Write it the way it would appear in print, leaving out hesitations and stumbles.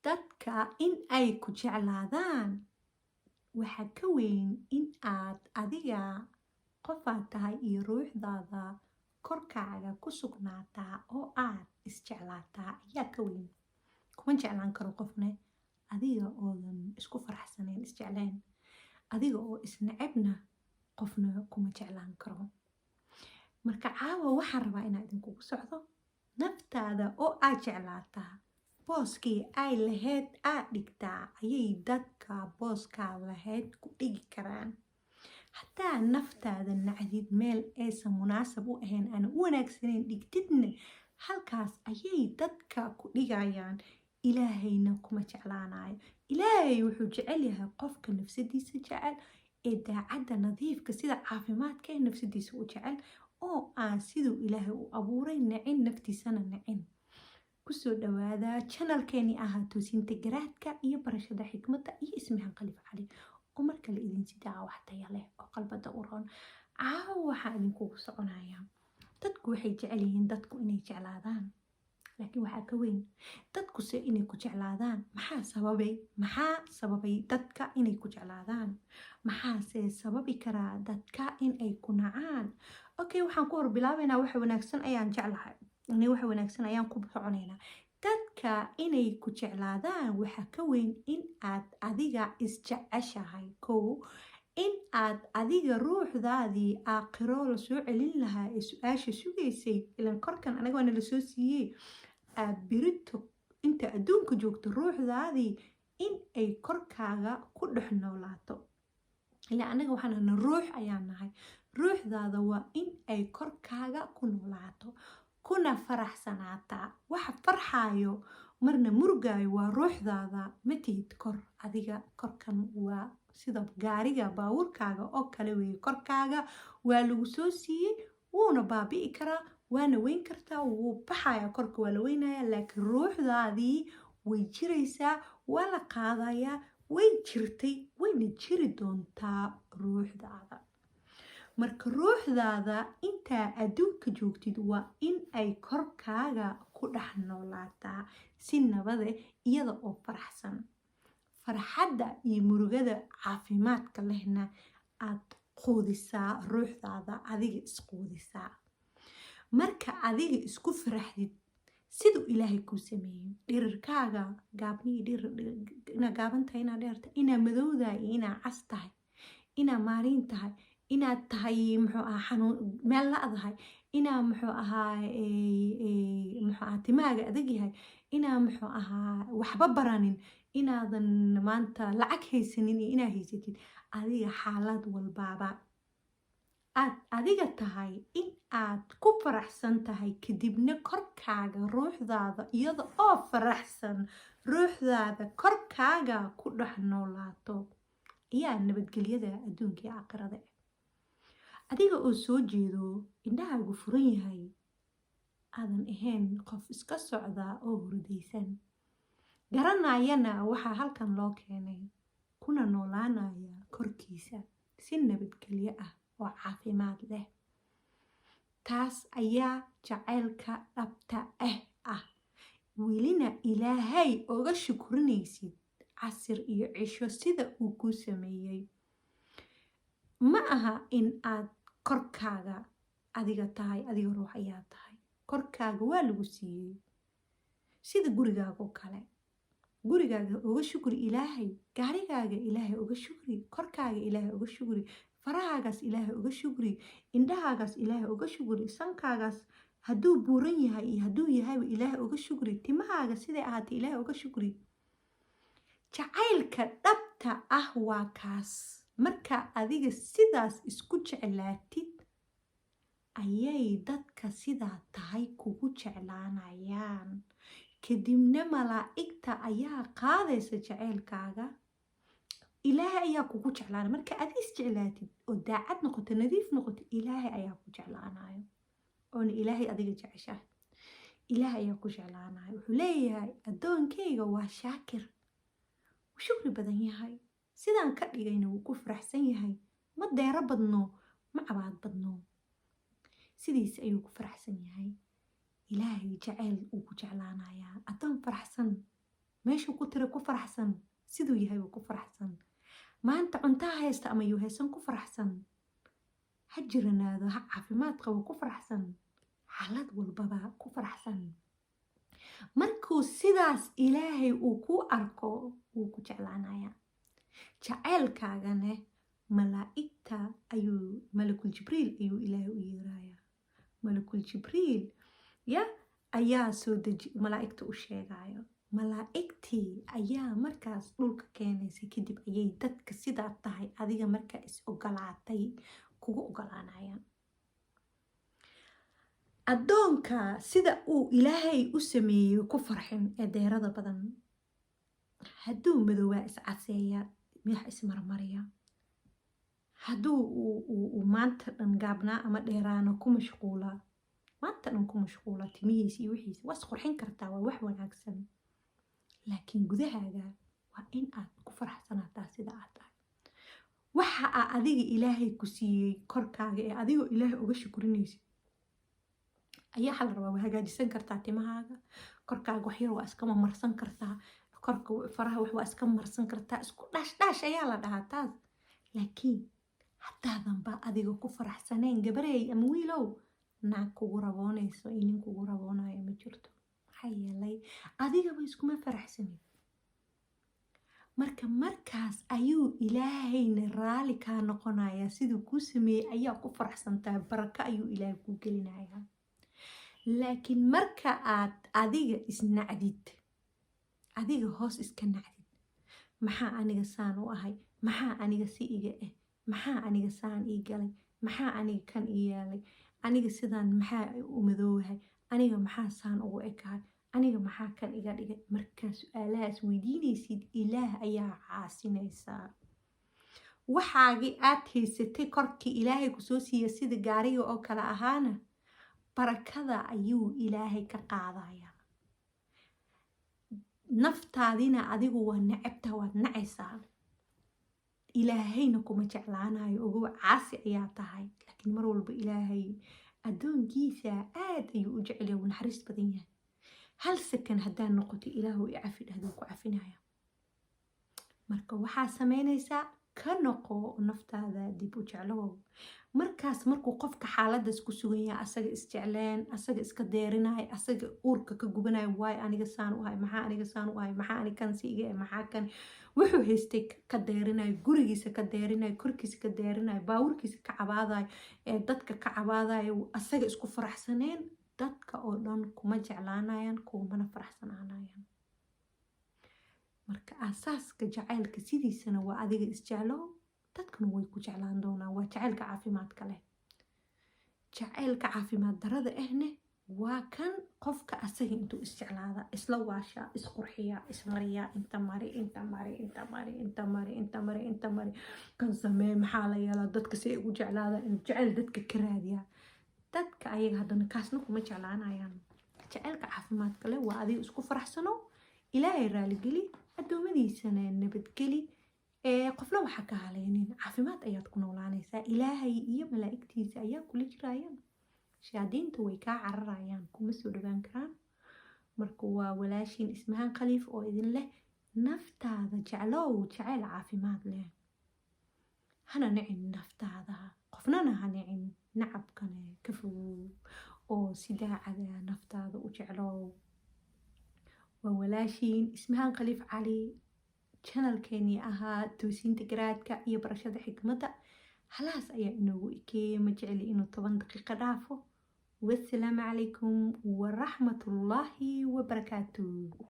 dadka in ay ku jeclaadaan waxa ka weyn in aad adiga qofaad tahay iyo ruuxdaada korkaaga ku sugnaataa oo aad isjeclaataa ayaa ka weyn. kuma jeclaan karo qofne adiga oodan isku faraxsanayn isjeclayn, adiga oo isnacabna qofna kuma jeclaan karo. marka caawa waxaan rabaa inaan idinkugu socdo naftaada oo aad jeclaataa, booskii ay lahayd aad dhigtaa ayay dadka booskaa lahayd ku dhigi karaan. hadaa naftaada nacdid meel aysan munaasab u ahayn aan u wanaagsanayn dhigtidna halkaas ayay dadka ku dhigayaan. ilaahayna kuma jeclaanayo. ilaahay wuxuu jecel yahay qofka nafsadiisa jecel ee daacadda nadiifka sida caafimaadka ee nafsadiisa u jecel oo aan siduu ilaahay u abuuray nacin naftiisana nacin. kusoo dhawaada channelkeeni ahaa toosinta garaadka iyo barashada xikmadda iyo ismahan Khaliif Cali oo markale idin sidaa wax tayo leh oo qalbada u roon. caawa waxaan idinkugu soconayaa dadku waxay jecel yihiin dadku inay jeclaadaan, laakiin waxaa ka weyn dadku se inay ku jeclaadaan. maxaa sababay dadka inay ku jeclaadaan? maxaase sababi karaa dadka inay ku nacaan? okay, waxaan ku hor bilaabaynaa waxa wanaagsan ayaan jeclahay, waxa wanaagsan ayaan ku soconaynaa. dadka inay ku jeclaadaan waxaa ka weyn in aad adiga isjeceshahay. kow, in aad adiga ruuxdaadii aakhiro la soo celin lahaa ee su-aasha sugaysay, ilan korkan anaga waana lasoo siiyey, aad birito inta adduunka joogto ruuxdaadii in ay korkaaga ku dhex noolaato. ilaa anaga waxaan ruux ayaan nahay. ruuxdaada waa in ay korkaaga ku noolaato kuna faraxsanaataa. waxa farxaayo marna murugaayo waa ruuxdaada, ma tihid kor. adiga korkan waa sida gaariga baawurkaaga oo kale weeye. korkaaga waa lagu soo siiyey, wuuna baabi'i karaa, waana weyn kartaa, wuu baxaya, korka waa la weynaya, laakiin ruuxdaadii way jiraysaa, waa la qaadayaa, way jirtay, wayna jiri doontaa ruuxdaada. marka ruuxdaada intaa adduunka joogtid waa in ay korkaaga ku dhex noolaataa si nabade iyada oo faraxsan. farxadda iyo murugada caafimaadka lehna aad quudisaa ruuxdaada, adiga isquudisaa. marka adiga isku faraxdid siduu ilaahay kuu sameeyey, dhirirkaaga inaa gaaban tahay, inaa dheerta, inaa madowdahay, inaa cas tahay, inaa maariin tahay, inaad tahay muxuu ahaa xanuun meel la-dahay, inaa muxuu ahaa timaaga adag yahay, inaa muxuu ahaa waxba baranin, inaadan maanta lacag haysanin iyo inaa haysatid, adiga xaalad walbaaba aad adiga tahay in aad ku faraxsan tahay. kadibna korkaaga ruuxdaada iyada oo faraxsan ruuxdaada korkaaga ku dhex noolaato ayaa nabadgelyada adduunka iyo aakhirada. adiga oo soo jeedo indhahaagu furan yahay, aadan ahayn qof iska socda oo hurdaysan, garanayana waxaa halkan loo keenay, kuna noolaanaya korkiisa si nabadgelyo ah oo caafimaad leh. taas ayaa jacaylka dhabta ah. welina ilaahay oga shukrinaysid casir iyo cisho sida uu kuu sameeyey. ma aha in aad korkaaga adiga tahay, adiga ruux ayaa tahay. korkaaga waa lagu siiyey sida gurigaaga oo kale. gurigaaga uga shukri ilaahay, gaarigaaga ilaahay uga shukri, korkaaga ilaahay uga shukri, farahaagaas ilaahay uga shukri, indhahaagaas ilaahay uga shukri, sankaagaas hadduu buuran yahay iyo hadduu yahayba ilaahay uga shukri, timahaaga siday ahaatay ilaahay uga shukri. jacaylka dhabta ah waa kaas. marka adiga sidaas isku jeclaatid ayay dadka sidaa tahay kugu jeclaanayaan. kadibna malaa'igta ayaa qaadaysa jacaylkaaga, ilaahay ayaa kugu jeclaanaya. marka adiga isjeclaatid oo daacad noqoto, nadiif noqoto, ilaahay ayaa ku jeclaanayo. oona ilaahay adiga jeceshahay, ilaahay ayaa ku jeclaanayo. wuxuu leeyahay addoonkayga waa shaakir, wuu shukri badan yahay, sidaan ka dhigayna wuu ku faraxsan yahay. ma deero badno, ma cabaad badno, sidiis ayuu ku faraxsan yahay. ilaahay jacayl uu ku jeclaanayaa. addoon faraxsan meeshuu ku tira ku faraxsan siduu yahay ku faraxsan maanta cuntaa haysta ama yuu haysan ku faraxsan ha jiranaado ha caafimaad qabo ku faraxsan xaalad walbaba ku faraxsan markuu sidaas ilaahay uu ku arko wuu ku jeclaanaya jaceylkaagana malaa'igta ayuu malakul jibriil ayuu ilaahay u yeeraya malakul jibriil ayaa soo deji malaa'igta u sheegayo malaa'igtii ayaa markaas dhulka keenaysa kadib ayay dadka sidaa tahay adiga markaa is ogolaatay kugu ogolaanayaan addoonka sida uu ilaahay u sameeyey ku farxin ee deerada badan hadduu madoobaa iscaseeya miyax ismarmarya hadduu uu maanta dhan gaabnaa ama dheeraano ku mashquulaa maanta dhan ku mashquulaa timihiisa iyo wixiisa waa isqurxin kartaa waa wax wanaagsan laakiin gudahaaga waa in aad ku faraxsanaataa sida aad tahay waxa aa adiga ilaahay ku siiyey korkaaga ee adigoo ilaahay uga shukurinaysid ayaa xal rabaa waa hagaajisan kartaa timahaaga korkaaga waxyar waa iska marsan kartaa korka faraha wax waa iska marsan kartaa isku dhash ayaa la dhahaa taas laakiin haddaadan baa adiga ku faraxsaneen gabareey ama wiilow naag kugu raboonayso iyo nin kugu raboonayo ma jirto maxaa yeelay adigaba iskuma faraxsanin markaas ayuu ilaahayna raali kaa noqonayaa siduu kuu sameeyey ayaa ku faraxsantahay barako ayuu ilaahay kuu gelinayaa laakiin marka aad adiga isnacdid adiga hoos iska nacdid maxaa aniga saan u ahay maxaa aniga si iga maxaa aniga saan ii galay maxaa aniga kan ii yaalay aniga sidaan maxaa u madoowahay aniga maxaa saan ugu ekahay aniga maxaa kan iga dhigay markaa su-aalahaas weydiinaysid ilaah ayaa caasinaysaa waxaagii aad haysatay korkii ilaahay kusoo siiya sida gaariga oo kale ahaana barakada ayuu ilaahay ka qaadaya naftaadina adigu waa necabta waad nacaysaa ilaahayna kuma jeclaanayo ogow caasi ayaa tahay laakiin mar walba ilaahay addoonkiisa aad ayuu u jecel yahay naxariis badan yahay hal sakan haddaan noqoto ilaahu i cafi dhahduu ku cafinaya marka waxaa samaynaysaa ka noqo naftaada dib u jeclow markaas markuu qofka xaaladaas ku sugan yahay asaga isjecleen asaga iska deerinaya asaga uurka ka gubanayo waay aniga saan u ahay maxaa aniga saan u ahay maxaa ani kan si iga maxaa kan wuxuu haystay ka deerinayo gurigiisa ka deerinayo korkiisa ka deerinayo baawurkiisa ka cabaadayo ee dadka ka cabaadayo asaga isku faraxsaneen dadka oo dhan kuma jeclaanayaan kumana faraxsanaanayaan marka asaaska jacaylka sidiisana waa adiga isjeclow dadkuna way ku jeclaan doonaan waa jacaylka caafimaadka leh jacaylka caafimaad darada ahne waa kan qofka asaga intuu isjeclaada isla waasha isqurxiya ismariya inta mari kan samee maxaa la yeelaa dadka si ay ugu jeclaadaan inuu jacayl dadka ka raadiyaa dadka ayaga haddana kaasna kuma jeclaanayaan jacaylka caafimaadka leh waa adiga isku faraxsano ilaahay raaligeli adoomadiisana nabadgeli qofna waxa ka haleynin caafimaad ayaad ku noolaanaysaa ilaahay iyo malaa'igtiisa ayaa kula jirayaan shayaadiinta way kaa cararayaan kuma soo dhawaan karaan marka waa walaashiin ismahaan khaliif oo idin leh naftaada jeclow jacayl caafimaad leh hana nicin naftaada qofnana ha nicin nacabkana ka fogow oo si daacada naftaada u jeclow waa walaashiin ismahaan khaliif cali channelkeeni ahaa toosinta garaadka iyo barashada xikmadda halaas ayaa inoogu ekeeyay ma jeceli inuu 10 daqiiqo dhaafo wassalaamu calaykum waraxmatullaahi wabarakaatuh